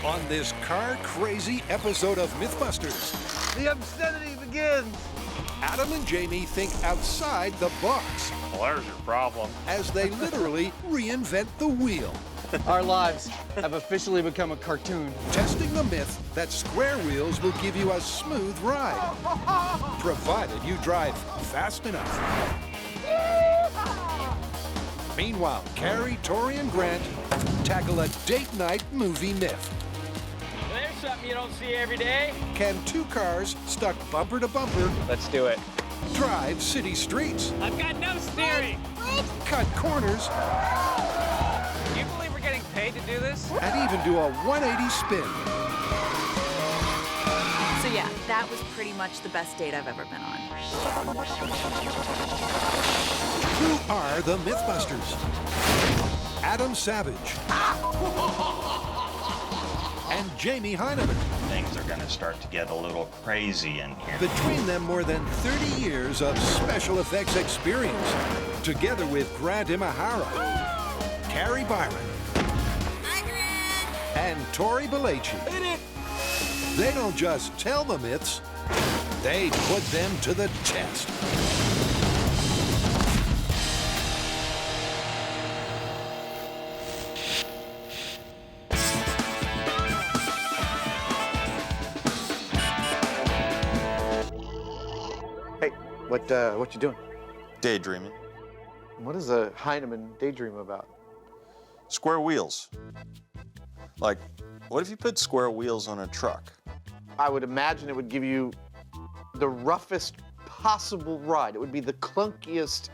on this car-crazy episode of MythBusters. The obscenity begins. Adam and Jamie think outside the box. Well, there's your problem. As they literally reinvent the wheel. Our lives have officially become a cartoon. Testing the myth that square wheels will give you a smooth ride. Provided you drive fast enough. Meanwhile, Carrie, Tori, and Grant tackle a date night movie myth. There's something you don't see every day. Can two cars stuck bumper to bumper Let's do it. drive city streets? I've got no steering. Cut corners Do you believe we're getting paid to do this? and even do a 180 spin. So yeah, that was pretty much the best date I've ever been on. Who are the MythBusters? Adam Savage and Jamie Heineman. Things are gonna start to get a little crazy in here. Between them, more than 30 years of special effects experience, together with Grant Imahara, Carrie Byron, and Tori Belleci. They don't just tell the myths, they put them to the test. Hey, what you doing? Daydreaming. What is a Heineman daydream about? Square wheels. Like, what if you put square wheels on a truck? I would imagine it would give you the roughest possible ride. It would be the clunkiest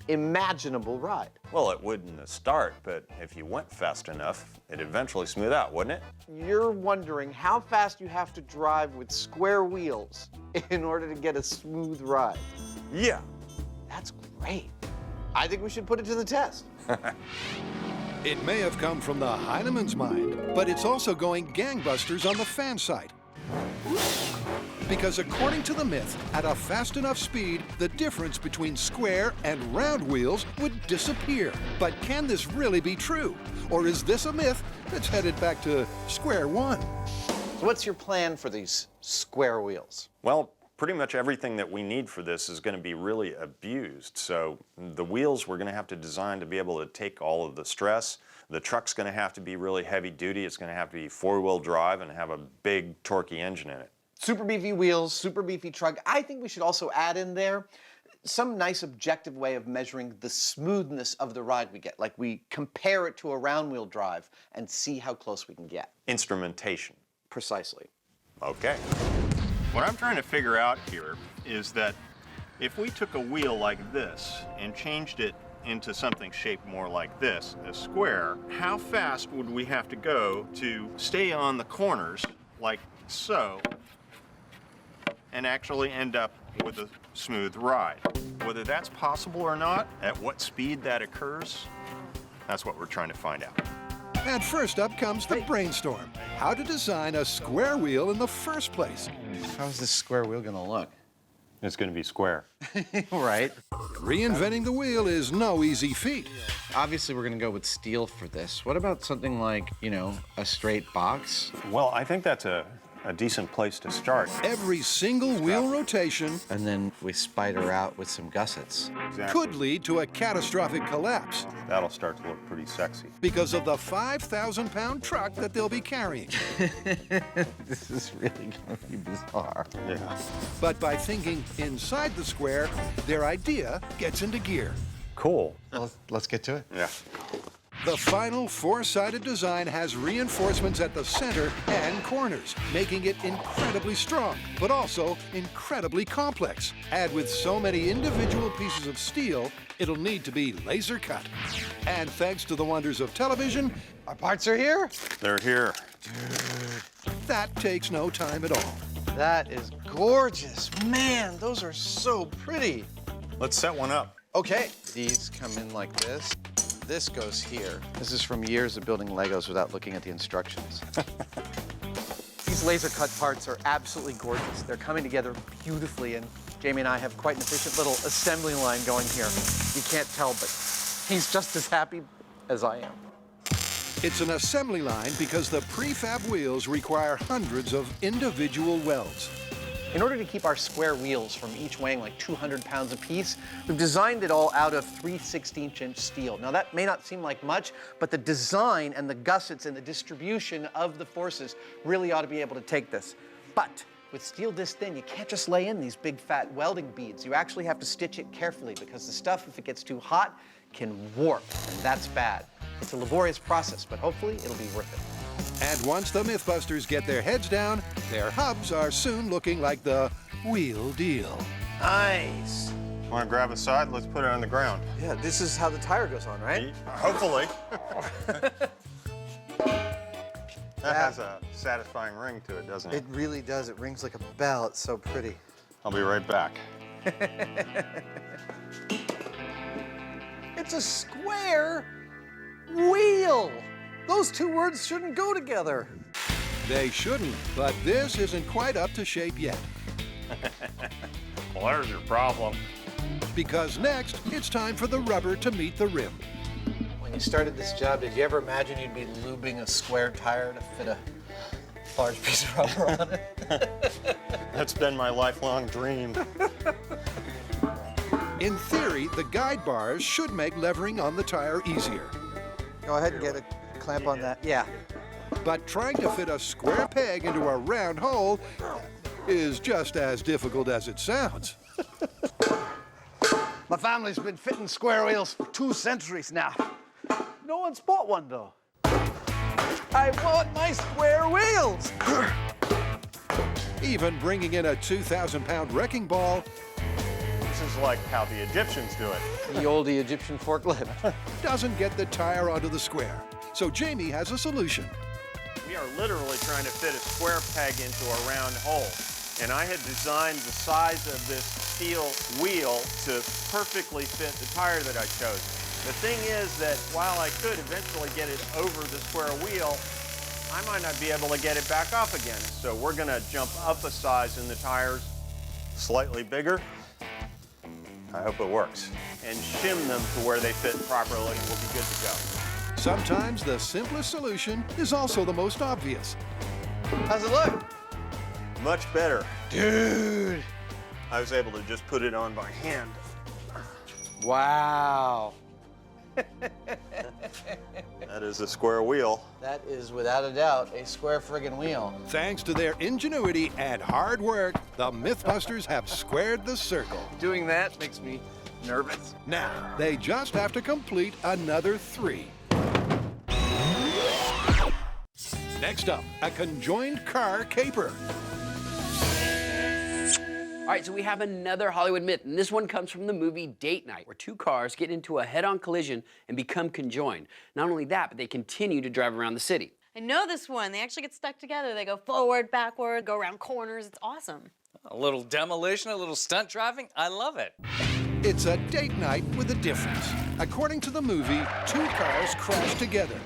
imaginable ride. Well, it would in the start, but if you went fast enough, it'd eventually smooth out, wouldn't it? You're wondering how fast you have to drive with square wheels in order to get a smooth ride. Yeah. That's great. I think we should put it to the test. It may have come from the Heineman's mind, but it's also going gangbusters on the fan side. Because according to the myth, at a fast enough speed, the difference between square and round wheels would disappear. But can this really be true? Or is this a myth that's headed back to square one? So what's your plan for these square wheels? Well, pretty much everything that we need for this is going to be really abused. So the wheels we're going to have to design to be able to take all of the stress. The truck's going to have to be really heavy duty. It's going to have to be four-wheel drive and have a big torquey engine in it. Super beefy wheels, super beefy truck. I think we should also add in there some nice objective way of measuring the smoothness of the ride we get. Like we compare it to a round wheel drive and see how close we can get. Instrumentation. Precisely. Okay. What I'm trying to figure out here is that if we took a wheel like this and changed it into something shaped more like this, a square, how fast would we have to go to stay on the corners like so and actually end up with a smooth ride? Whether that's possible or not, at what speed that occurs, that's what we're trying to find out. And first up comes the brainstorm. How to design a square wheel in the first place. How's this square wheel gonna look? It's going to be square. Right. Reinventing the wheel is no easy feat. Obviously, we're gonna go with steel for this. What about something like, a straight box? Well, I think that's a decent place to start. Every single wheel rotation And then we spider out with some gussets. could lead to a catastrophic collapse That'll start to look pretty sexy. because of the 5,000-pound truck that they'll be carrying. This is really gonna be bizarre. Yeah. But by thinking inside the square, their idea gets into gear. Cool. Well, let's get to it. Yeah. The final four-sided design has reinforcements at the center and corners, making it incredibly strong, but also incredibly complex. Add with so many individual pieces of steel, it'll need to be laser cut. And thanks to the wonders of television, Our parts are here. They're here. that takes no time at all. That is gorgeous. Man, those are so pretty. Let's set one up. Okay, these come in like this. This goes here. This is from years of building Legos without looking at the instructions. These laser cut parts are absolutely gorgeous. They're coming together beautifully, and Jamie and I have quite an efficient little assembly line going here. You can't tell, but he's just as happy as I am. It's an assembly line because the prefab wheels require hundreds of individual welds. In order to keep our square wheels from each weighing like 200 pounds apiece, we've designed it all out of 3/16" steel. Now that may not seem like much, but the design and the gussets and the distribution of the forces really ought to be able to take this. But with steel this thin, you can't just lay in these big fat welding beads. You actually have to stitch it carefully because the stuff, if it gets too hot, can warp, and that's bad. It's a laborious process, but hopefully it'll be worth it. And once the MythBusters get their heads down, their hubs are soon looking like the wheel deal. Nice. Want to grab a side? Let's put it on the ground. Yeah, this is how the tire goes on, right? Hopefully. That has a satisfying ring to it, doesn't it? It really does. It rings like a bell. It's so pretty. I'll be right back. It's a square wheel. Those two words shouldn't go together. They shouldn't, but this isn't quite up to shape yet. Well, there's your problem. Because next, it's time for the rubber to meet the rim. When you started this job, did you ever imagine you'd be lubing a square tire to fit a large piece of rubber on it? That's been my lifelong dream. In theory, the guide bars should make levering on the tire easier. Go ahead and get a clamp on that. Yeah. But trying to fit a square peg into a round hole is just as difficult as it sounds. My family's been fitting square wheels for 2 centuries now. No one's bought one, though. I want my square wheels! Even bringing in a 2,000-pound wrecking ball This is like how the Egyptians do it. The old Egyptian forklift. doesn't get the tire onto the square. So Jamie has a solution. We are literally trying to fit a square peg into a round hole. And I had designed the size of this steel wheel to perfectly fit the tire that I chose. The thing is that while I could eventually get it over the square wheel, I might not be able to get it back up again. So we're gonna jump up a size in the tires, slightly bigger. I hope it works. And shim them to where they fit properly. We'll be good to go. Sometimes the simplest solution is also the most obvious. How's it look? Much better. Dude. I was able to just put it on by hand. Wow. That is a square wheel. That is, without a doubt, a square friggin' wheel. Thanks to their ingenuity and hard work, the MythBusters have squared the circle. Doing that makes me nervous. Now, they just have to complete another 3. Next up, a conjoined car caper. All right, so we have another Hollywood myth, and this one comes from the movie Date Night, where 2 cars get into a head-on collision and become conjoined. Not only that, but they continue to drive around the city. I know this one. They actually get stuck together. They go forward, backward, go around corners. It's awesome. A little demolition, a little stunt driving. I love it. It's a date night with a difference. According to the movie, 2 cars crash together,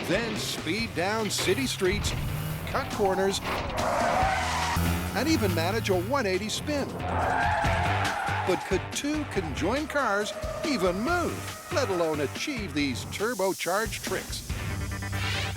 then speed down city streets, cut corners, and even manage a 180 spin. But could 2 conjoined cars even move, let alone achieve these turbocharged tricks?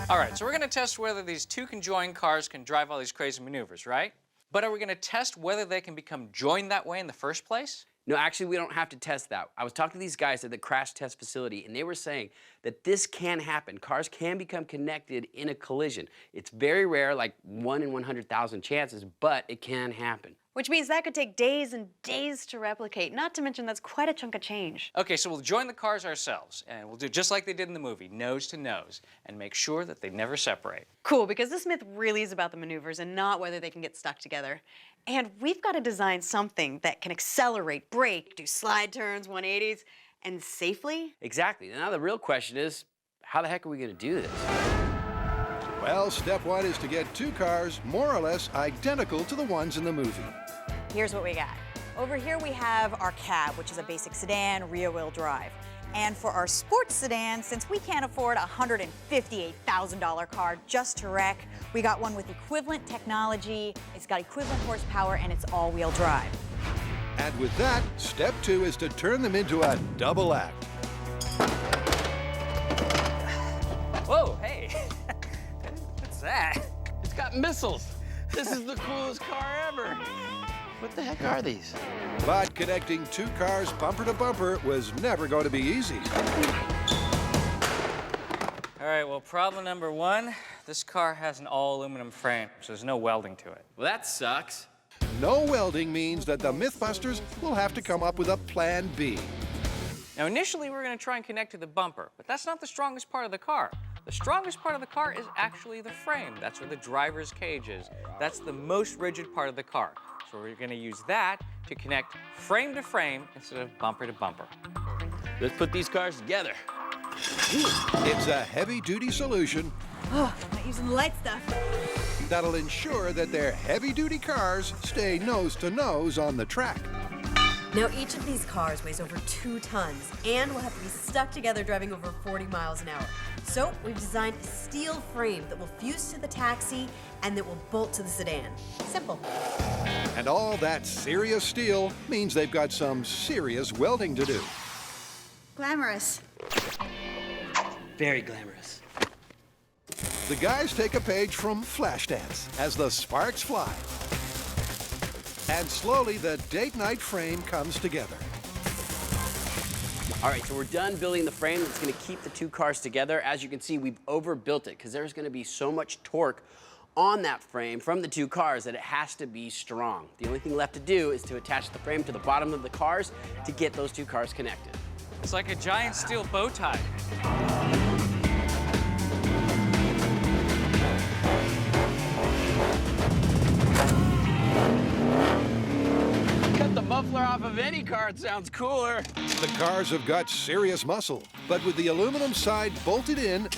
All right, so we're gonna test whether these 2 conjoined cars can drive all these crazy maneuvers, right? But are we gonna test whether they can become joined that way in the first place? No, actually, we don't have to test that. I was talking to these guys at the crash test facility, and they were saying that this can happen. Cars can become connected in a collision. It's very rare, like 1 in 100,000 chances, but it can happen. Which means that could take days and days to replicate, not to mention that's quite a chunk of change. Okay, so we'll join the cars ourselves, and we'll do just like they did in the movie, nose to nose, and make sure that they never separate. Cool, because this myth really is about the maneuvers and not whether they can get stuck together. And we've got to design something that can accelerate, brake, do slide turns, 180s, and safely. Exactly. Now the real question is, how the heck are we gonna do this? Well, step 1 is to get 2 cars more or less identical to the ones in the movie. Here's what we got. Over here we have our cab, which is a basic sedan, rear-wheel drive. And for our sports sedan, since we can't afford a $158,000 car just to wreck, we got one with equivalent technology, it's got equivalent horsepower, and it's all-wheel drive. And with that, step 2 is to turn them into a double act. Whoa, hey, that? It's got missiles. This is the coolest car ever. What the heck are these? But connecting two cars bumper to bumper was never going to be easy. All right, well, problem number one, this car has an all-aluminum frame, so there's no welding to it. Well, that sucks. No welding means that the MythBusters will have to come up with a plan B. Now, initially, we were going to try and connect to the bumper, but that's not the strongest part of the car. The strongest part of the car is actually the frame. That's where the driver's cage is. That's the most rigid part of the car. So we're going to use that to connect frame to frame instead of bumper to bumper. Let's put these cars together. It's a heavy-duty solution Oh, not using the light stuff. that'll ensure that their heavy-duty cars stay nose-to-nose on the track. Now, each of these cars weighs over 2 tons and will have to be stuck together driving over 40 miles an hour. So, we've designed a steel frame that will fuse to the taxi and that will bolt to the sedan. Simple. And all that serious steel means they've got some serious welding to do. Glamorous. Very glamorous. The guys take a page from Flashdance as the sparks fly. And slowly the date-night frame comes together. All right, so we're done building the frame that's going to keep the two cars together. As you can see, we've overbuilt it because there's going to be so much torque on that frame from the two cars that it has to be strong. The only thing left to do is to attach the frame to the bottom of the cars to get those two cars connected. It's like a giant steel bow tie. Cut the muffler off of any car, it sounds cooler. The cars have got serious muscle, but with the aluminum side bolted in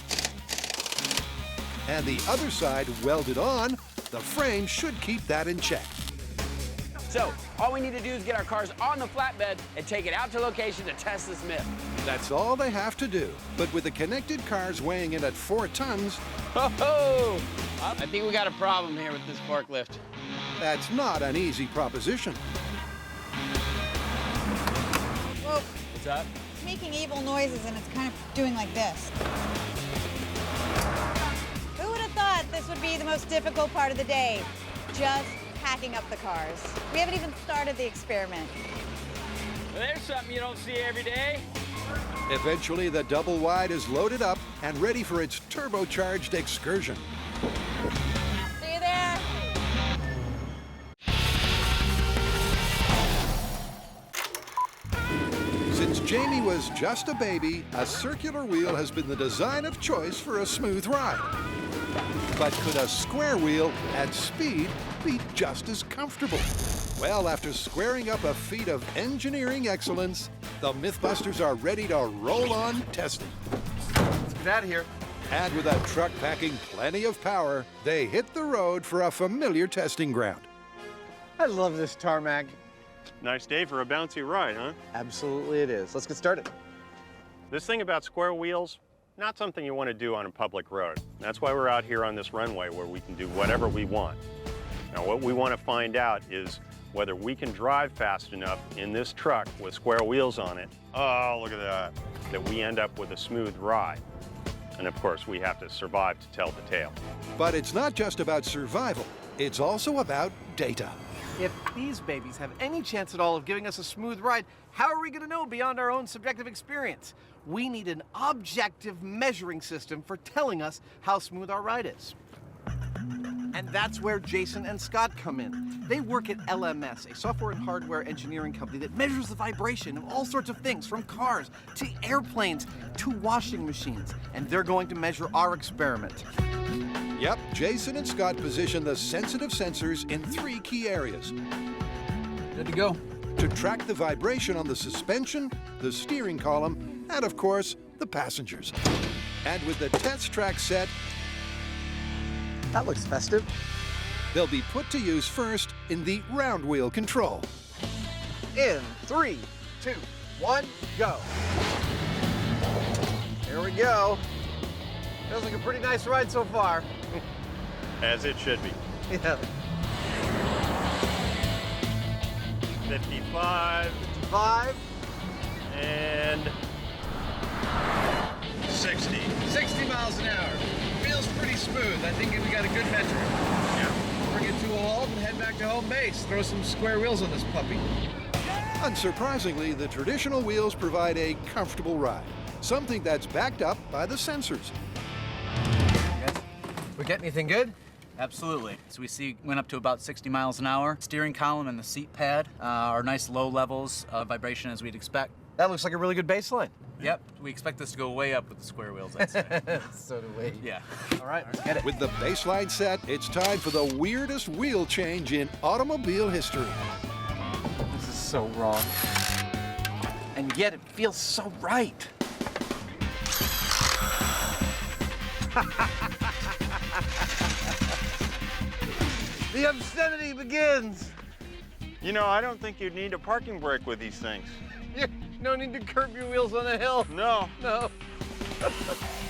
and the other side welded on, the frame should keep that in check. So, all we need to do is get our cars on the flatbed and take it out to location to test this myth. That's all they have to do. But with the connected cars weighing in at 4 tons, Oh, I think we got a problem here with this forklift. that's not an easy proposition. Whoa, What's up? it's making evil noises and it's kind of doing like this. Who would have thought this would be the most difficult part of the day? Just packing up the cars. We haven't even started the experiment. Well, there's something you don't see every day. Eventually, the double wide is loaded up and ready for its turbocharged excursion. See you there? Since Jamie was just a baby, a circular wheel has been the design of choice for a smooth ride. But could a square wheel at speed be just as comfortable? Well, after squaring up a feat of engineering excellence, the MythBusters are ready to roll on testing. Let's get out of here. And with a truck packing plenty of power, they hit the road for a familiar testing ground. I love this tarmac. Nice day for a bouncy ride, huh? Absolutely it is. Let's get started. This thing about square wheels, not something you want to do on a public road. That's why we're out here on this runway where we can do whatever we want. Now, what we want to find out is whether we can drive fast enough in this truck with square wheels on it. Oh, look at that we end up with a smooth ride. And of course, we have to survive to tell the tale. But it's not just about survival, it's also about data. If these babies have any chance at all of giving us a smooth ride, how are we going to know beyond our own subjective experience? We need an objective measuring system for telling us how smooth our ride is. And that's where Jason and Scott come in. They work at LMS, a software and hardware engineering company that measures the vibration of all sorts of things, from cars to airplanes to washing machines. And they're going to measure our experiment. Yep, Jason and Scott position the sensitive sensors in 3 key areas. Good to go. To track the vibration on the suspension, the steering column, and of course, the passengers. And with the test track set, That looks festive. they'll be put to use first in the round wheel control. In 3, 2, 1, go. Here we go. Feels like a pretty nice ride so far. As it should be. Yeah. 55 5, and 60. 60 miles an hour. Feels feels pretty smooth. I think we got a good metric. Yeah. Bring it to a halt and head back to home base. Throw some square wheels on this puppy. Unsurprisingly, the traditional wheels provide a comfortable ride, something that's backed up by the sensors. We get anything good? Absolutely. So we see went up to about 60 miles an hour. Steering column and the seat pad are nice low levels of vibration as we'd expect. That looks like a really good baseline. Yep, we expect this to go way up with the square wheels, I'd say. So do we. Yeah. All right, let's get it. With the baseline set, it's time for the weirdest wheel change in automobile history. This is so wrong. And yet it feels so right. The obscenity begins. You know, I don't think you'd need a parking brake with these things. No need to curb your wheels on the hill. No. No.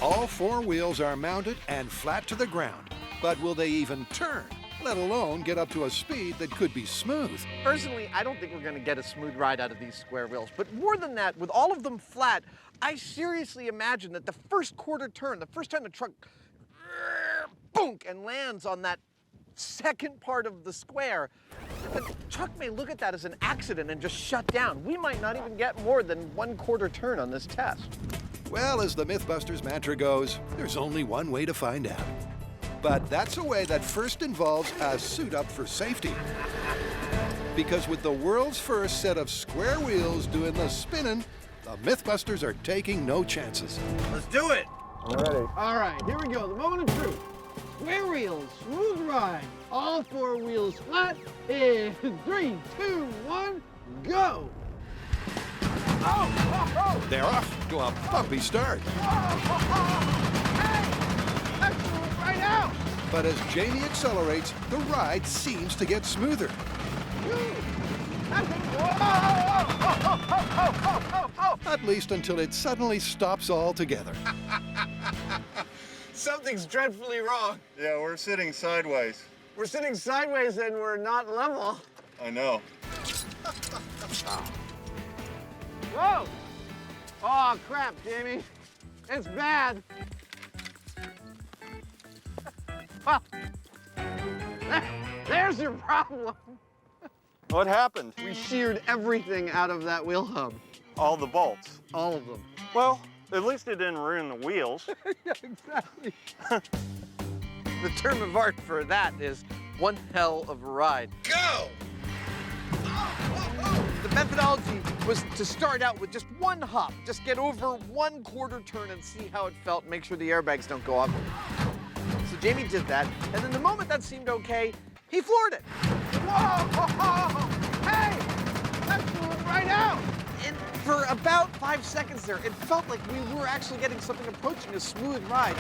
All four wheels are mounted and flat to the ground. But will they even turn, let alone get up to a speed that could be smooth? Personally, I don't think we're going to get a smooth ride out of these square wheels. But more than that, with all of them flat, I seriously imagine that the first quarter turn, the first time the truck boonk and lands on that second part of the square, the truck may look at that as an accident and just shut down. We might not even get more than 1/4 turn on this test. Well, as the MythBusters mantra goes, there's only one way to find out. But that's a way that first involves a suit up for safety. Because with the world's first set of square wheels doing the spinning, the MythBusters are taking no chances. Let's do it. All right, here we go. The moment of truth. Square wheels, smooth ride. All four wheels flat. In 3, 2, 1, go. They're off to a bumpy start. Hey, that's right out. But as Jamie accelerates, the ride seems to get smoother. At least until it suddenly stops altogether. Something's dreadfully wrong. Yeah, we're sitting sideways. We're sitting sideways and we're not level. I know. Whoa! Oh, crap, Jamie. It's bad. Well, there's your problem. What happened? We sheared everything out of that wheel hub. All the bolts. All of them. Well, at least it didn't ruin the wheels. Yeah, exactly. The term of art for that is one hell of a ride. Go! The methodology was to start out with just one hop, just get over 1/4 turn and see how it felt, make sure the airbags don't go up. So Jamie did that, and then the moment that seemed okay, he floored it. Whoa! Hey! That flew right out! And for about 5 seconds there, it felt like we were actually getting something approaching a smooth ride.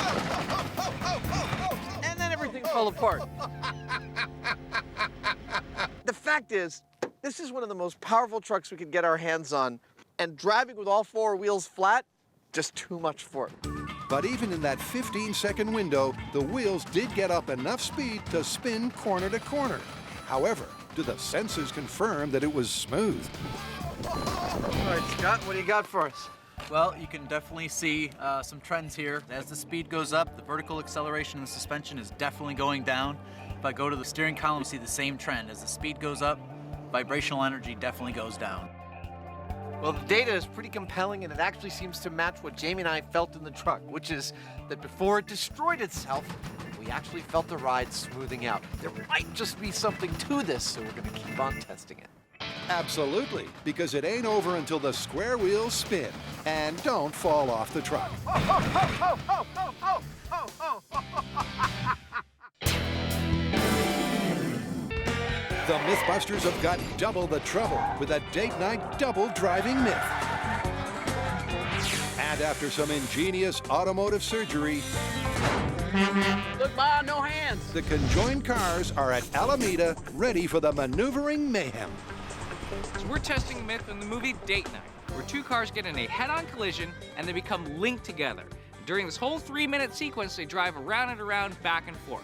And then everything fell apart. The fact is, this is one of the most powerful trucks we could get our hands on, and driving with all four wheels flat, just too much for it. But even in that 15-second window, the wheels did get up enough speed to spin corner to corner. However, do the sensors confirm that it was smooth? All right, Scott, what do you got for us? Well, you can definitely see some trends here. As the speed goes up, the vertical acceleration in the suspension is definitely going down. If I go to the steering column, you see the same trend. As the speed goes up, vibrational energy definitely goes down. Well, the data is pretty compelling, and it actually seems to match what Jamie and I felt in the truck, which is that before it destroyed itself, we actually felt the ride smoothing out. There might just be something to this, so we're going to keep on testing it. Absolutely, because it ain't over until the square wheels spin and don't fall off the truck. The MythBusters have got double the trouble with a date night double driving myth. And after some ingenious automotive surgery, Look, Ma, no hands. the conjoined cars are at Alameda ready for the maneuvering mayhem. So we're testing a myth in the movie Date Night, where two cars get in a head-on collision and they become linked together. During this whole 3-minute sequence, they drive around and around, back and forth.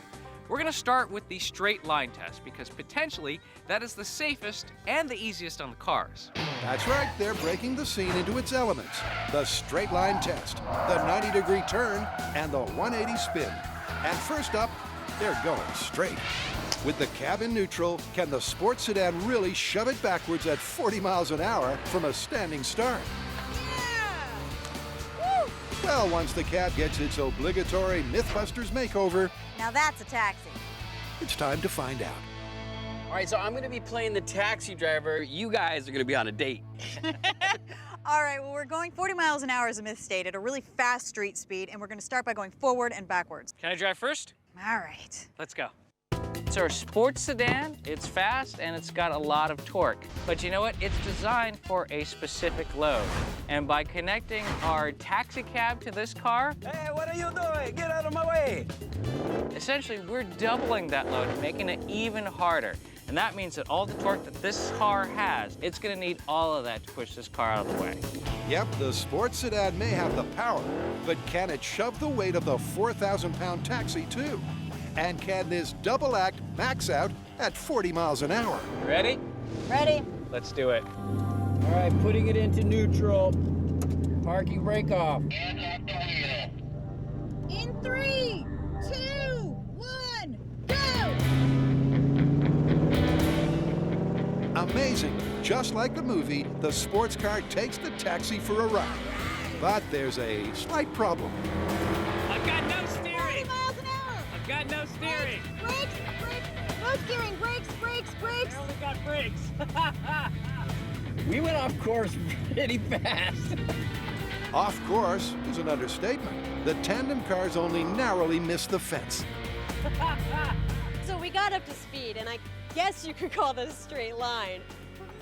We're gonna start with the straight line test because potentially that is the safest and the easiest on the cars. That's right, they're breaking the scene into its elements. The straight line test, the 90-degree turn, and the 180 spin. And first up, they're going straight. With the cab in neutral, can the sports sedan really shove it backwards at 40 miles an hour from a standing start? Woo! Well, once the cab gets its obligatory MythBusters makeover, Now that's a taxi. it's time to find out. All right, so I'm gonna be playing the taxi driver. You guys are gonna be on a date. All right, well, we're going 40 miles an hour as a myth state at a really fast street speed, and we're gonna start by going forward and backwards. Can I drive first? All right. Let's go. It's our sports sedan. It's fast and it's got a lot of torque. But you know what? It's designed for a specific load. And by connecting our taxi cab to this car, Hey, what are you doing? Get out of my way! essentially we're doubling that load, making it even harder. And that means that all the torque that this car has, it's gonna need all of that to push this car out of the way. Yep, the sports sedan may have the power, but can it shove the weight of the 4,000-pound taxi too? And can this double act max out at 40 miles an hour? Ready? Ready? Let's do it. All right, putting it into neutral. Parking brake off. In 3, 2, 1, go! Amazing. Just like the movie, the sports car takes the taxi for a ride. But there's a slight problem. I've got no steering. 40 miles an hour! I've got no steering. Brakes, brakes, no steering, brakes, brakes, brakes. I only got brakes. We went off course pretty fast. Off course is an understatement. The tandem cars only narrowly missed the fence. So we got up to speed, and I guess you could call that a straight line.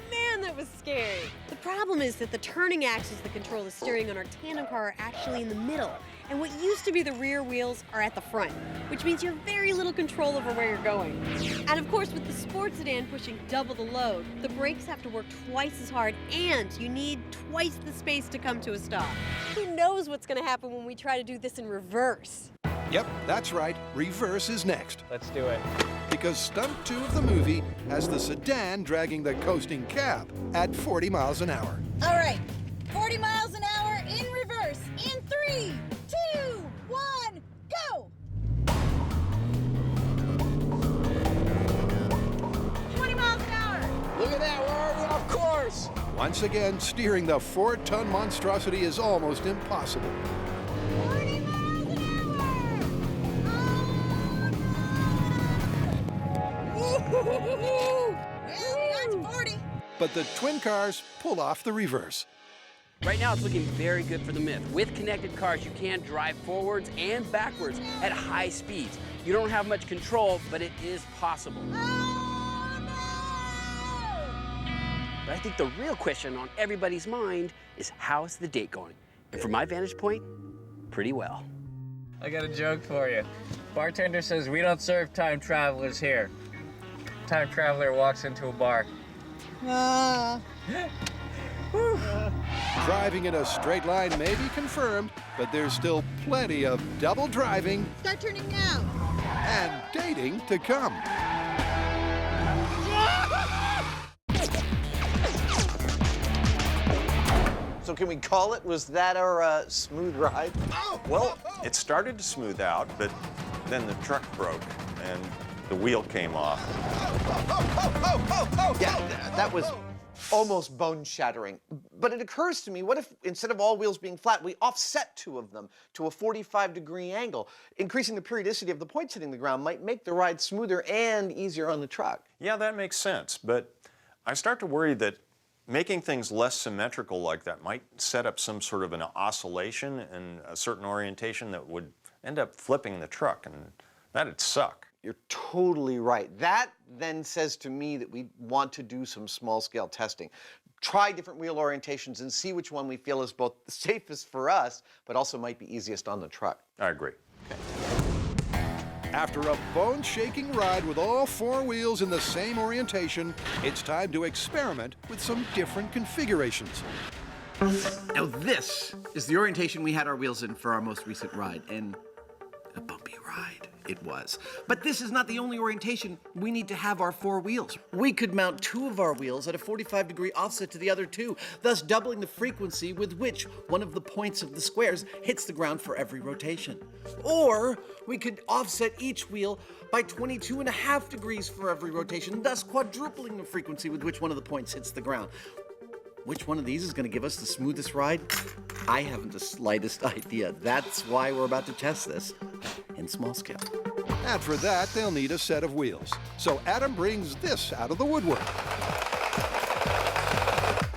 Man, that was scary. The problem is that the turning axles that control the steering on our tandem car are actually in the middle, and what used to be the rear wheels are at the front, which means you have very little control over where you're going. And of course, with the sports sedan pushing double the load, the brakes have to work twice as hard, and you need twice the space to come to a stop. Who knows what's going to happen when we try to do this in reverse? Yep, that's right. Reverse is next. Let's do it. Because Stunt 2 of the movie has the sedan dragging the coasting cab at 40 miles an hour. All right, 40 miles an hour in reverse. In 3, 2, 1, go! 20 miles an hour. Look at that, we're already off course. Once again, steering the 4-ton monstrosity is almost impossible. 40 miles an hour! Well, that's 40. But the twin cars pull off the reverse. Right now, it's looking very good for the myth. With connected cars, you can drive forwards and backwards at high speeds. You don't have much control, but it is possible. But I think the real question on everybody's mind is, how's the date going? And from my vantage point, pretty well. I got a joke for you. Bartender says we don't serve time travelers here. Time traveler walks into a bar. Driving in a straight line may be confirmed, but there's still plenty of double driving Start turning now. and dating to come. So can we call it? Was that our smooth ride? Well, it started to smooth out, but then the truck broke and the wheel came off. Yeah, that was almost bone-shattering. But it occurs to me, what if instead of all wheels being flat, we offset 2 of them to a 45-degree angle? Increasing the periodicity of the points hitting the ground might make the ride smoother and easier on the truck. Yeah, that makes sense, but I start to worry that making things less symmetrical like that might set up some sort of an oscillation in a certain orientation that would end up flipping the truck, and that'd suck. You're totally right. That then says to me that we want to do some small-scale testing. Try different wheel orientations and see which one we feel is both the safest for us, but also might be easiest on the truck. I agree. After a bone-shaking ride with all 4 wheels in the same orientation, it's time to experiment with some different configurations. Now this is the orientation we had our wheels in for our most recent ride, and a bumpy ride. it was. But this is not the only orientation we need to have our 4 wheels. We could mount 2 of our wheels at a 45-degree offset to the other 2, thus doubling the frequency with which one of the points of the squares hits the ground for every rotation. Or we could offset each wheel by 22.5 degrees for every rotation, thus quadrupling the frequency with which one of the points hits the ground. Which one of these is going to give us the smoothest ride? I haven't the slightest idea. That's why we're about to test this in small scale. And for that, they'll need a set of wheels. So Adam brings this out of the woodwork.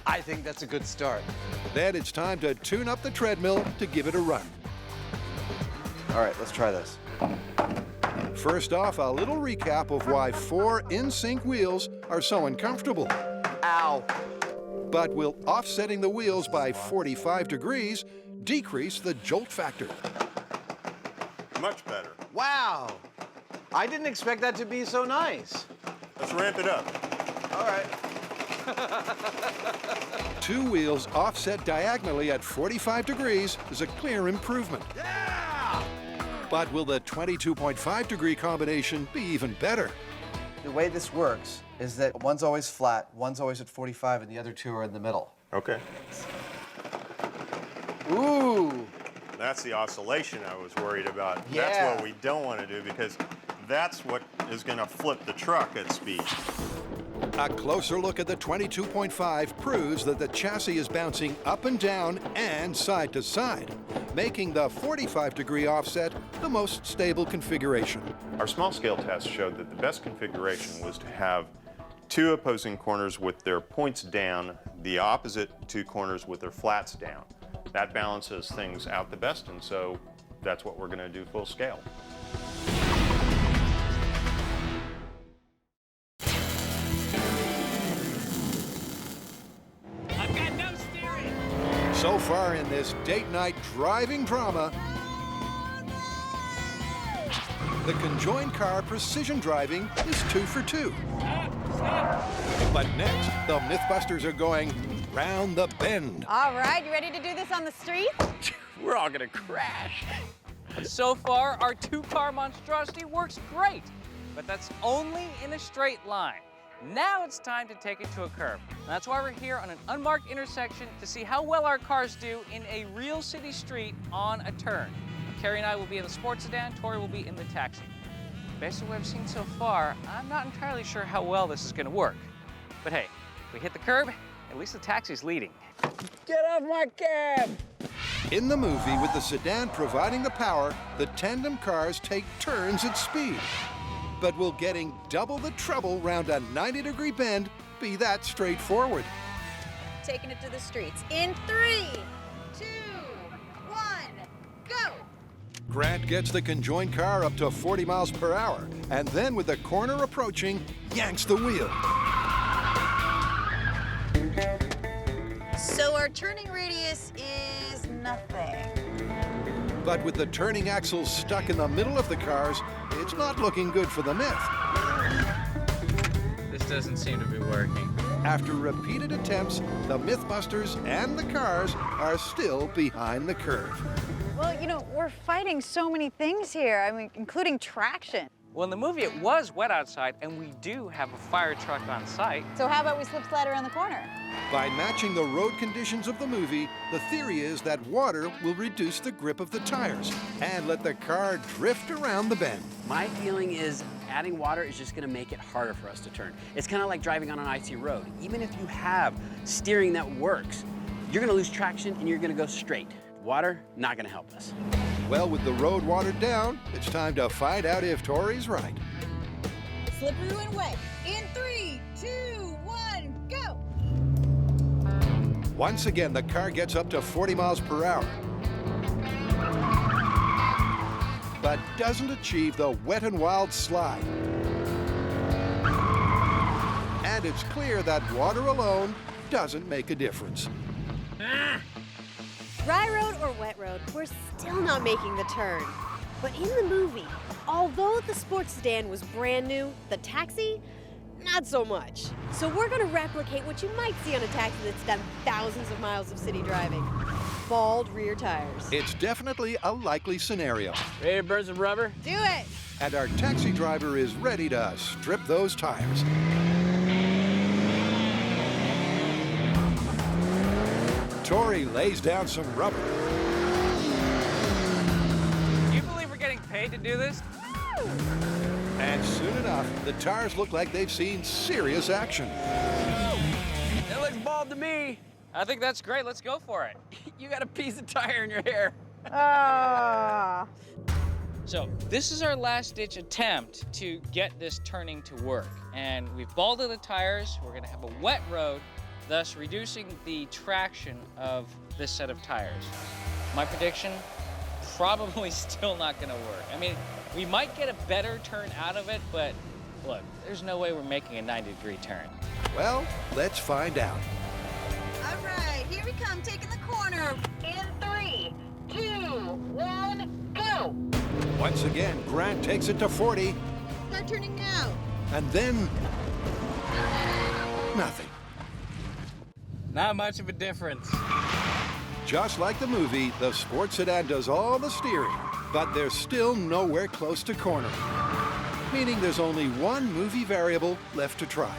I think that's a good start. Then it's time to tune up the treadmill to give it a run. All right, let's try this. First off, a little recap of why 4 in-sync wheels are so uncomfortable. Ow. But will offsetting the wheels by 45 degrees decrease the jolt factor? Much better. Wow. I didn't expect that to be so nice. Let's ramp it up. All right. 2 wheels offset diagonally at 45 degrees is a clear improvement. Yeah! But will the 22.5-degree combination be even better? The way this works is that one's always flat, one's always at 45, and the other 2 are in the middle. Okay. Ooh. That's the oscillation I was worried about. Yeah. That's what we don't want to do because that's what is going to flip the truck at speed. A closer look at the 22.5 proves that the chassis is bouncing up and down and side to side, making the 45-degree offset the most stable configuration. Our small-scale test showed that the best configuration was to have 2 opposing corners with their points down, the opposite 2 corners with their flats down. That balances things out the best, and so that's what we're going to do full scale. I've got no steering. So far in this date night driving drama, the Conjoined car precision driving is 2 for 2. But next, the MythBusters are going round the bend. All right, you ready to do this on the street? We're all gonna crash. So far, our 2-car monstrosity works great, but that's only in a straight line. Now it's time to take it to a curve. And that's why we're here on an unmarked intersection to see how well our cars do in a real city street on a turn. Carrie and I will be in the sports sedan, Tori will be in the taxi. Based on what I've seen so far, I'm not entirely sure how well this is going to work. But hey, if we hit the curb, at least the taxi's leading. Get off my cab! In the movie, with the sedan providing the power, the tandem cars take turns at speed. But will getting double the trouble round a 90-degree bend be that straightforward? Taking it to the streets in 3, 2, 1, go! Grant gets the Conjoined car up to 40 miles per hour, and then with the corner approaching, yanks the wheel. So our turning radius is nothing. But with the turning axles stuck in the middle of the cars, it's not looking good for the Myth. This doesn't seem to be working. After repeated attempts, the MythBusters and the cars are still behind the curve. Well, you know, we're fighting so many things here, I mean, including traction. Well, in the movie, it was wet outside, and we do have a fire truck on site. So how about we slip slide around the corner? By matching the road conditions of the movie, the theory is that water will reduce the grip of the tires and let the car drift around the bend. My feeling is adding water is just gonna make it harder for us to turn. It's kind of like driving on an icy road. Even if you have steering that works, you're gonna lose traction and you're gonna go straight. Water, not gonna help us. Well, with the road watered down, it's time to find out if Tori's right. Slippery when wet. In 3, 2, 1, go! Once again, the car gets up to 40 miles per hour, but doesn't achieve the wet and wild slide. And it's clear that water alone doesn't make a difference. Dry road or wet road, we're still not making the turn. But in the movie, although the sports sedan was brand new, the taxi, not so much. So we're gonna replicate what you might see on a taxi that's done thousands of miles of city driving. Bald rear tires. It's definitely a likely scenario. Ready to burn some rubber? Do it! and our taxi driver is ready to strip those tires. Tori lays down some rubber. Do you believe we're getting paid to do this? And soon enough, the tires look like they've seen serious action. It looks bald to me. I think that's great. Let's go for it. You got a piece of tire in your hair. So this is our last-ditch attempt to get this turning to work. And we've balded the tires. We're going to have a wet road, thus reducing the traction of this set of tires. My prediction, probably still not going to work. I mean, we might get a better turn out of it, but look, there's no way we're making a 90-degree turn. Well, let's find out. All right, here we come, taking the corner. In 3, 2, 1, go! Once again, Grant takes it to 40, Start turning now. and then nothing. Not much of a difference. Just like the movie, the sports sedan does all the steering, but they're still nowhere close to cornering, meaning there's only one movie variable left to try.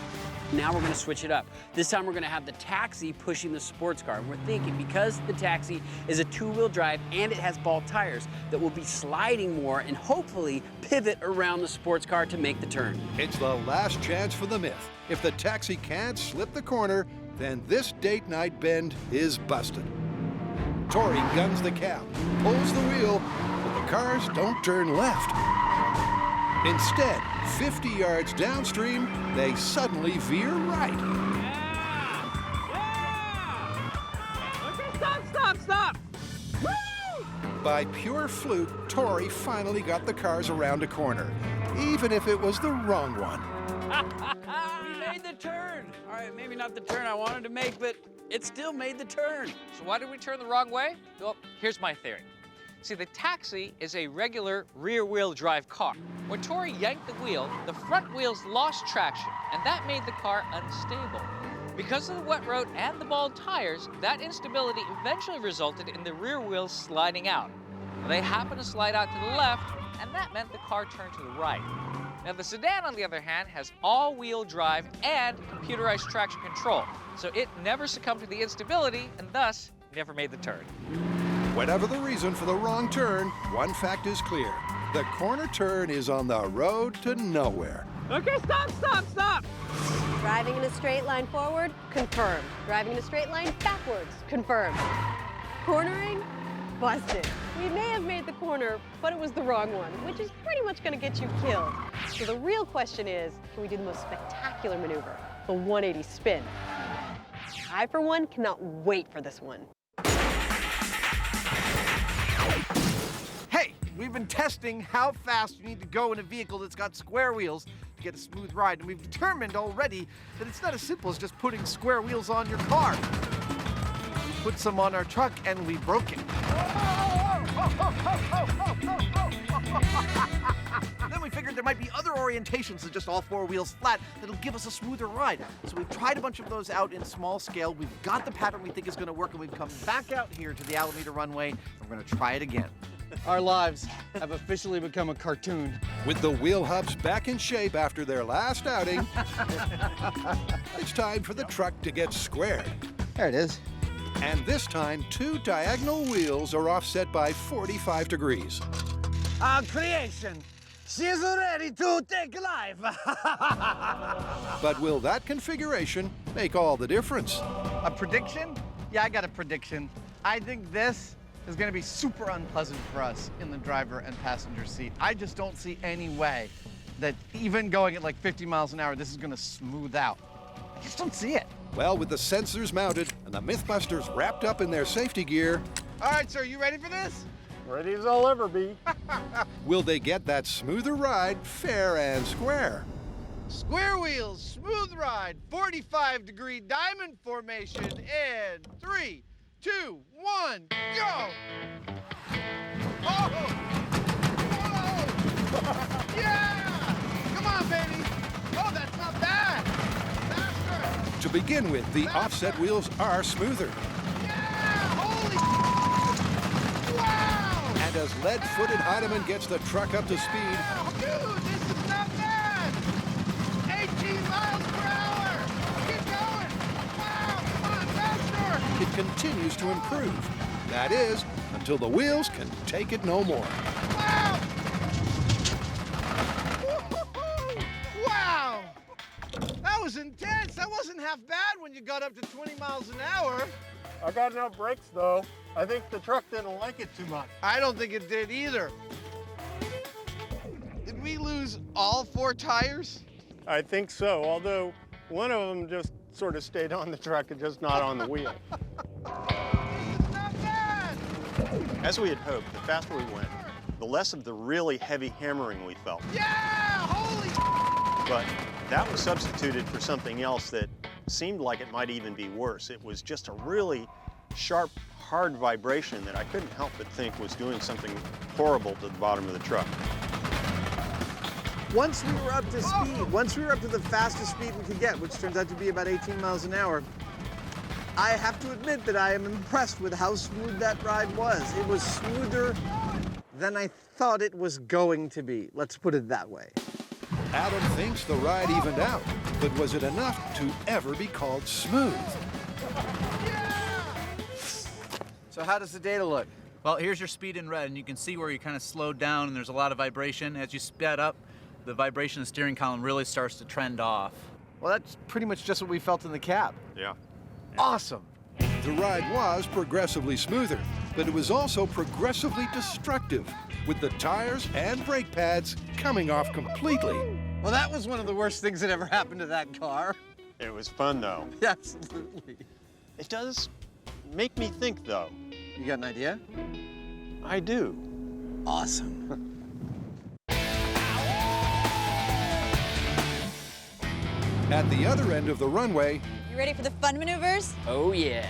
Now we're gonna switch it up. This time we're gonna have the taxi pushing the sports car. And we're thinking because the taxi is a two-wheel drive and it has ball tires, that we'll be sliding more and hopefully pivot around the sports car to make the turn. It's the last chance for the myth. If the taxi can't slip the corner, then this date night bend is busted. Tori guns the cab, pulls the wheel, but the cars don't turn left. Instead, 50 yards downstream, they suddenly veer right. Okay, stop! By pure fluke, Tori finally got the cars around a corner, even if it was the wrong one. We made the turn. All right, maybe not the turn I wanted to make, but it still made the turn. So why did we turn the wrong way? Well, here's my theory. See, the taxi is a regular rear-wheel drive car. When Tori yanked the wheel, the front wheels lost traction, and that made the car unstable. Because of the wet road and the bald tires, that instability eventually resulted in the rear wheels sliding out. Now, they happened to slide out to the left, and that meant the car turned to the right. Now, the sedan, on the other hand, has all-wheel drive and computerized traction control, so it never succumbed to the instability and thus never made the turn. Whatever the reason for the wrong turn, one fact is clear. The corner turn is on the road to nowhere. Okay, stop! Driving in a straight line forward, confirmed. Driving in a straight line backwards, confirmed. Cornering, busted. We may have made the corner, but it was the wrong one, which is pretty much gonna get you killed. So the real question is, can we do the most spectacular maneuver, the 180 spin? I, for one, cannot wait for this one. Hey, we've been testing how fast you need to go in a vehicle that's got square wheels to get a smooth ride, and we've determined already that it's not as simple as just putting square wheels on your car. We put some on our truck and we broke it. Then we figured there might be other orientations than just all four wheels flat that'll give us a smoother ride. So we've tried a bunch of those out in small scale. We've got the pattern we think is going to work, and we've come back out here to the Alameda runway. We're going to try it again. Our lives have officially become a cartoon. With the wheel hubs back in shape after their last outing, it's time for the truck to get squared. There it is. And this time, two diagonal wheels are offset by 45 degrees. Our creation, she's ready to take life. But will that configuration make all the difference? A prediction? Yeah, I got a prediction. I think this is going to be super unpleasant for us in the driver and passenger seat. I just don't see any way that even going at like 50 miles an hour, this is going to smooth out. I just don't see it. Well, with the sensors mounted and the MythBusters wrapped up in their safety gear, All right, sir, you ready for this? Ready as I'll ever be. will they get that smoother ride fair and square? Square wheels, smooth ride, 45-degree diamond formation, and 3, 2, 1, go! Oh! Whoa! Yeah! Come on, baby! Oh, that's not bad! Faster! To begin with, the offset wheels are smoother. Yeah! Holy wow! And as lead-footed Heinemann gets the truck up to speed, continues to improve. That is, until the wheels can take it no more. Wow! Wow! That was intense. That wasn't half bad when you got up to 20 miles an hour. I got enough brakes though. I think the truck didn't like it too much. I don't think it did either. Did we lose all 4 tires? I think so, although one of them just sort of stayed on the truck and just not on the wheel. Not bad! As we had hoped, the faster we went, the less of the really heavy hammering we felt. Yeah! Holy! But that was substituted for something else that seemed like it might even be worse. It was just a really sharp, hard vibration that I couldn't help but think was doing something horrible to the bottom of the truck. Once we were up to speed, once we were up to the fastest speed we could get, which turns out to be about 18 miles an hour, I have to admit that I am impressed with how smooth that ride was. It was smoother than I thought it was going to be. Let's put it that way. Adam thinks the ride evened out, but was it enough to ever be called smooth? So how does the data look? Well, here's your speed in red, and you can see where you kind of slowed down and there's a lot of vibration. As you sped up, the vibration of the steering column really starts to trend off. Well, that's pretty much just what we felt in the cab. Yeah. Awesome. The ride was progressively smoother, but it was also progressively destructive, with the tires and brake pads coming off completely. Well, that was one of the worst things that ever happened to that car. It was fun though. Absolutely. It does make me think though. You got an idea? I do. Awesome. At the other end of the runway, You ready for the fun maneuvers? Oh, yeah.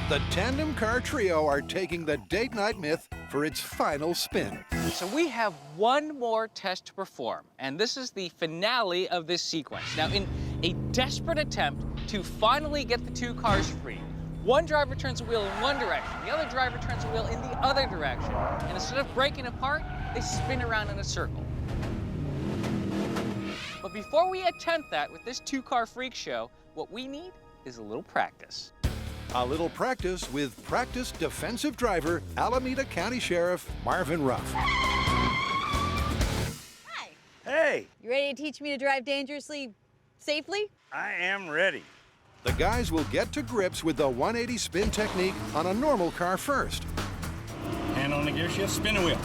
the tandem car trio are taking the date night myth for its final spin. So we have one more test to perform, and this is the finale of this sequence. Now, in a desperate attempt to finally get the 2 cars free, one driver turns a wheel in one direction, the other driver turns a wheel in the other direction, and instead of breaking apart, they spin around in a circle. But before we attempt that with this 2-car freak show, what we need is a little practice. A little practice with practiced defensive driver, Alameda County Sheriff Marvin Ruff. Hi. Hey, You ready to teach me to drive dangerously safely? I am ready. The guys will get to grips with the 180 spin technique on a normal car first. Hand on the gear shift, spin the wheel.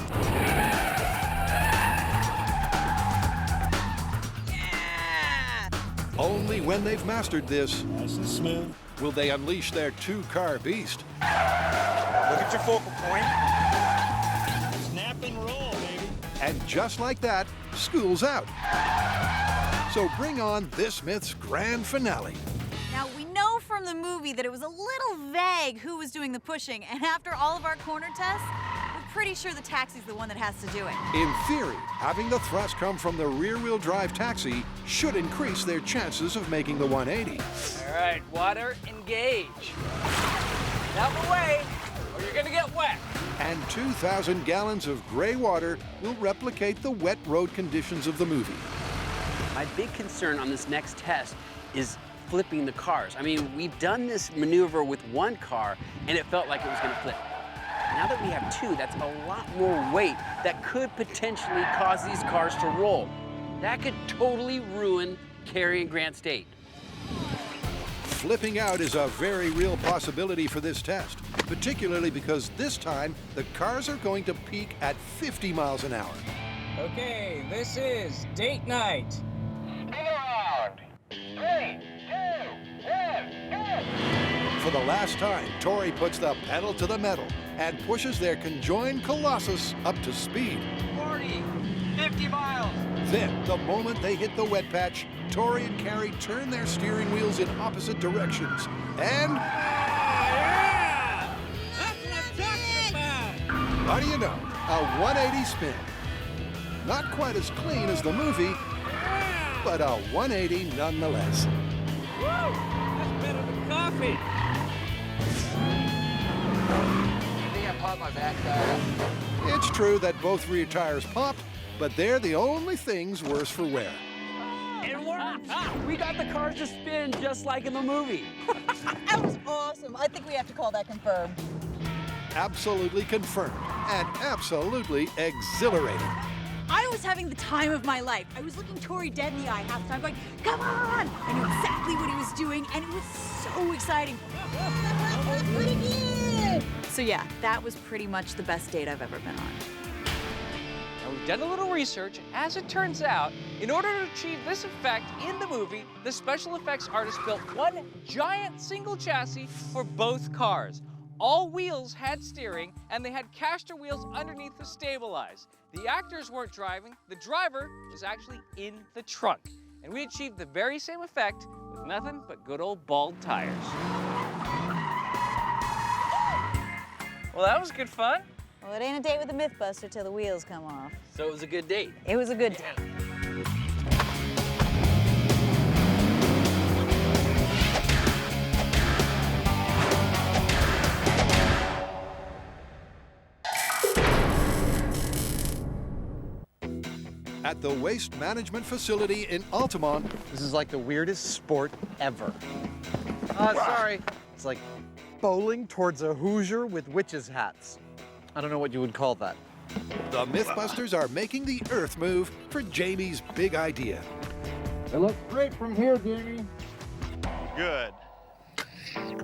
Only when they've mastered this Nice and smooth. will they unleash their 2-car beast. Look at your focal point. Snap and roll, baby. And just like that, school's out. So bring on this myth's grand finale. Now, we know from the movie that it was a little vague who was doing the pushing, and after all of our corner tests, we're pretty sure the taxi's the one that has to do it. In theory, having the thrust come from the rear-wheel drive taxi should increase their chances of making the 180. All right, water, engage. Out of the way, or you're gonna get wet. And 2,000 gallons of gray water will replicate the wet road conditions of the movie. My big concern on this next test is flipping the cars. I mean, we've done this maneuver with one car, and it felt like it was gonna flip. Now that we have 2, that's a lot more weight that could potentially cause these cars to roll. That could totally ruin Cary and Grant State. Flipping out is a very real possibility for this test, particularly because this time the cars are going to peak at 50 miles an hour. Okay, this is date night. Spin around. 3, 2, 1, go! For the last time, Tori puts the pedal to the metal and pushes their conjoined colossus up to speed. 40, 50 miles. Then, the moment they hit the wet patch, Tori and Carrie turn their steering wheels in opposite directions. And That's what I'm talking about. how do you know? A 180 spin. Not quite as clean as the movie, but a 180 nonetheless. Woo! That's better than coffee. I think I popped my back tire. It's true that both rear tires popped, but they're the only things worse for wear. It worked! We got the cars to spin just like in the movie. That was awesome. I think we have to call that confirmed. Absolutely confirmed and absolutely exhilarating. I was having the time of my life. I was looking Tori dead in the eye half the time, going, come on! I knew exactly what he was doing, and it was so exciting. Pretty good! So yeah, that was pretty much the best date I've ever been on. Now, we've done a little research, and as it turns out, in order to achieve this effect in the movie, the special effects artist built one giant single chassis for both cars. All wheels had steering, and they had caster wheels underneath to stabilize. The actors weren't driving, the driver was actually in the trunk. And we achieved the very same effect with nothing but good old bald tires. Well, that was good fun. Well, it ain't a date with a MythBuster till the wheels come off. So it was a good date. It was a good date. At the waste management facility in Altamont, This is like the weirdest sport ever. Sorry. It's like bowling towards a Hoosier with witches' hats. I don't know what you would call that. the MythBusters are making the Earth move for Jamie's big idea. It looks great from here, Jamie. Good.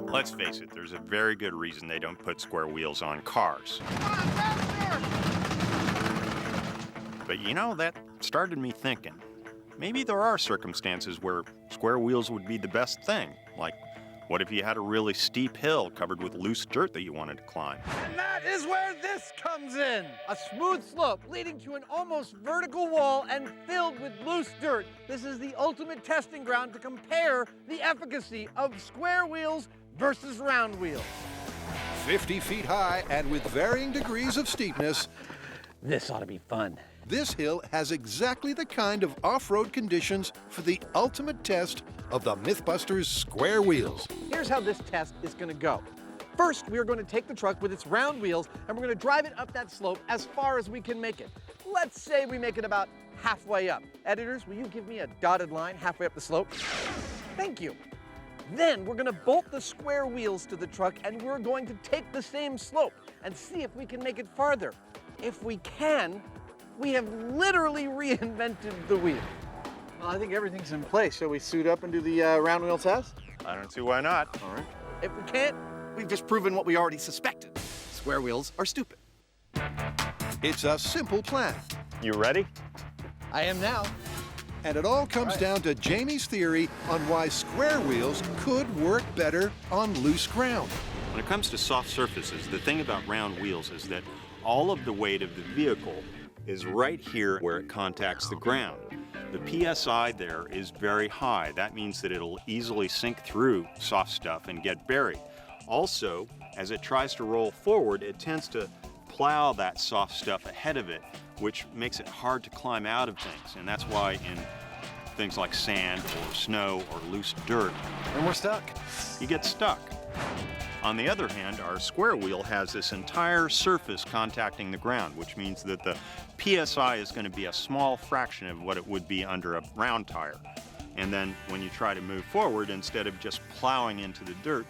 Let's face it, there's a very good reason they don't put square wheels on cars. But you know, that started me thinking. Maybe there are circumstances where square wheels would be the best thing. Like, what if you had a really steep hill covered with loose dirt that you wanted to climb? And that is where this comes in. A smooth slope leading to an almost vertical wall and filled with loose dirt. This is the ultimate testing ground to compare the efficacy of square wheels versus round wheels. 50 feet high and with varying degrees of steepness, This ought to be fun. this hill has exactly the kind of off-road conditions for the ultimate test of the MythBusters square wheels. Here's how this test is going to go. First, we are going to take the truck with its round wheels and we're going to drive it up that slope as far as we can make it. Let's say we make it about halfway up. Editors, will you give me a dotted line halfway up the slope? Thank you. Then we're going to bolt the square wheels to the truck and we're going to take the same slope and see if we can make it farther. If we can, we have literally reinvented the wheel. Well, I think everything's in place. Shall we suit up and do the round wheel test? I don't see why not. All right. If we can't, we've just proven what we already suspected. Square wheels are stupid. It's a simple plan, You ready? I am now. and it all comes down to Jamie's theory on why square wheels could work better on loose ground. When it comes to soft surfaces, the thing about round wheels is that all of the weight of the vehicle is right here where it contacts the ground. The PSI there is very high. That means that it'll easily sink through soft stuff and get buried. Also, as it tries to roll forward, it tends to plow that soft stuff ahead of it, which makes it hard to climb out of things. And that's why in things like sand or snow or loose dirt, And we're stuck. you get stuck. On the other hand, our square wheel has this entire surface contacting the ground, which means that the PSI is going to be a small fraction of what it would be under a round tire. And then when you try to move forward, instead of just plowing into the dirt,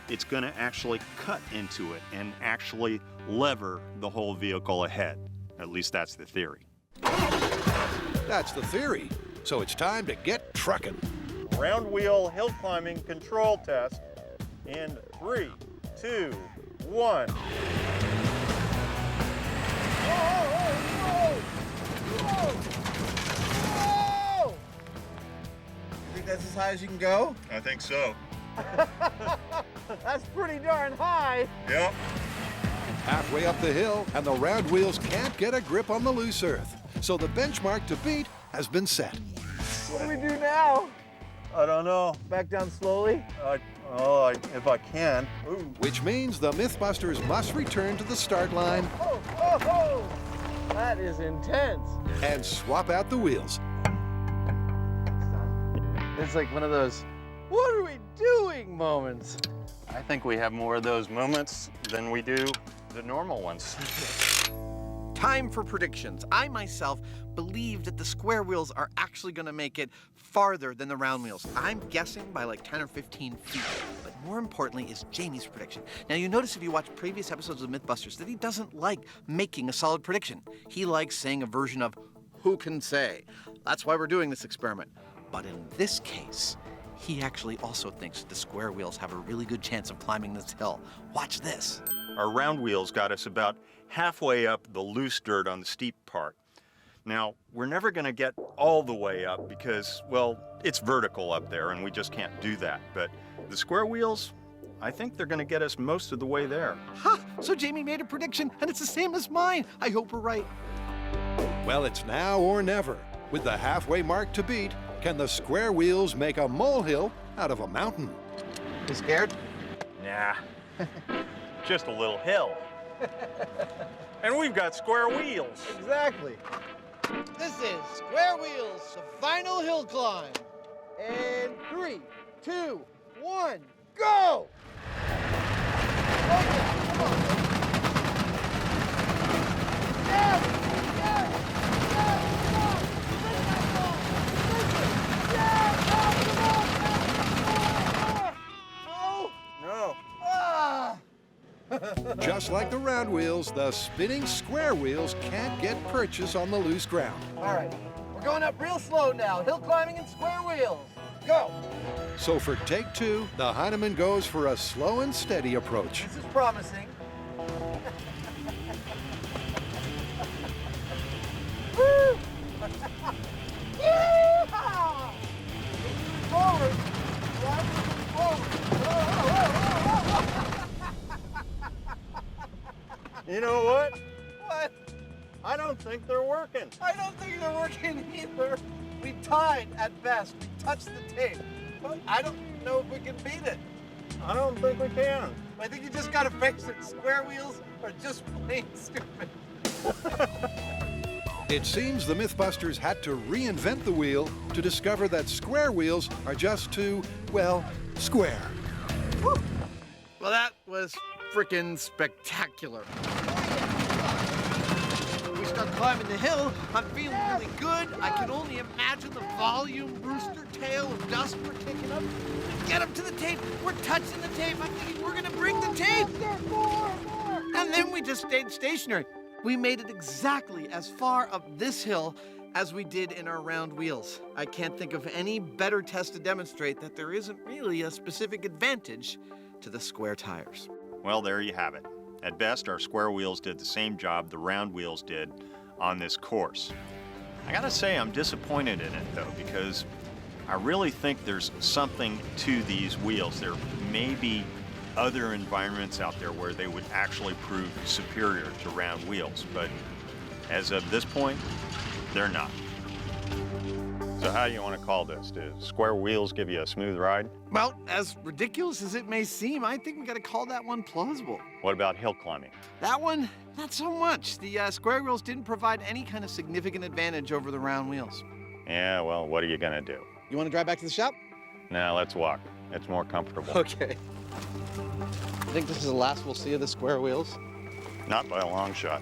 it's going to actually cut into it and actually lever the whole vehicle ahead. At least that's the theory. That's the theory. So it's time to get trucking. Round wheel hill climbing control test in 3, 2, 1. You think that's as high as you can go? I think so. That's pretty darn high. Yep. Halfway up the hill, and the round wheels can't get a grip on the loose earth. So the benchmark to beat has been set. What do we do now? I don't know. Back down slowly? If I can. Ooh. Which means the MythBusters must return to the start line Oh! That is intense. and swap out the wheels. It's like one of those, what are we doing moments. I think we have more of those moments than we do the normal ones. Time for predictions. I myself believe that the square wheels are actually going to make it farther than the round wheels. I'm guessing by like 10 or 15 feet. But more importantly is Jamie's prediction. Now you notice if you watch previous episodes of MythBusters that he doesn't like making a solid prediction. He likes saying a version of who can say. That's why we're doing this experiment. But in this case, he actually also thinks the square wheels have a really good chance of climbing this hill. Watch this. Our round wheels got us about halfway up the loose dirt on the steep part. Now, we're never going to get all the way up because, well, it's vertical up there and we just can't do that. But the square wheels, I think they're going to get us most of the way there. Huh, so Jamie made a prediction and it's the same as mine. I hope we're right. Well, it's now or never. With the halfway mark to beat, can the square wheels make a molehill out of a mountain? You scared? Nah, just a little hill. And we've got square wheels. Exactly. This is Square Wheels, the final hill climb. And 3, 2, 1, go! Just like the round wheels, the spinning square wheels can't get purchase on the loose ground. All right, we're going up real slow now. Hill climbing in square wheels. Go! So for take 2, the Heineman goes for a slow and steady approach. This is promising. Woo! Yeehaw! Forward. You know what? What? I don't think they're working. I don't think they're working either. We tied at best. We touched the tape. But I don't know if we can beat it. I don't think we can. I think you just gotta face it. Square wheels are just plain stupid. It seems the MythBusters had to reinvent the wheel to discover that square wheels are just too, well, square. Woo. Well, that was frickin' spectacular. We start climbing the hill. I'm feeling really good. I can only imagine the volume booster tail of dust we're kicking up. We get up to the tape. We're touching the tape. I'm thinking we're gonna break the tape. More. And then we just stayed stationary. We made it exactly as far up this hill as we did in our round wheels. I can't think of any better test to demonstrate that there isn't really a specific advantage to the square tires. Well, there you have it. At best, our square wheels did the same job the round wheels did on this course. I gotta say, I'm disappointed in it though, because I really think there's something to these wheels. There may be other environments out there where they would actually prove superior to round wheels, but as of this point, they're not. So how do you want to call this? Do square wheels give you a smooth ride? Well, as ridiculous as it may seem, I think we gotta call that one plausible. What about hill climbing? That one, not so much. The square wheels didn't provide any kind of significant advantage over the round wheels. Yeah, well, what are you gonna do? You wanna drive back to the shop? Now let's walk. It's more comfortable. Okay. I think this is the last we'll see of the square wheels. Not by a long shot.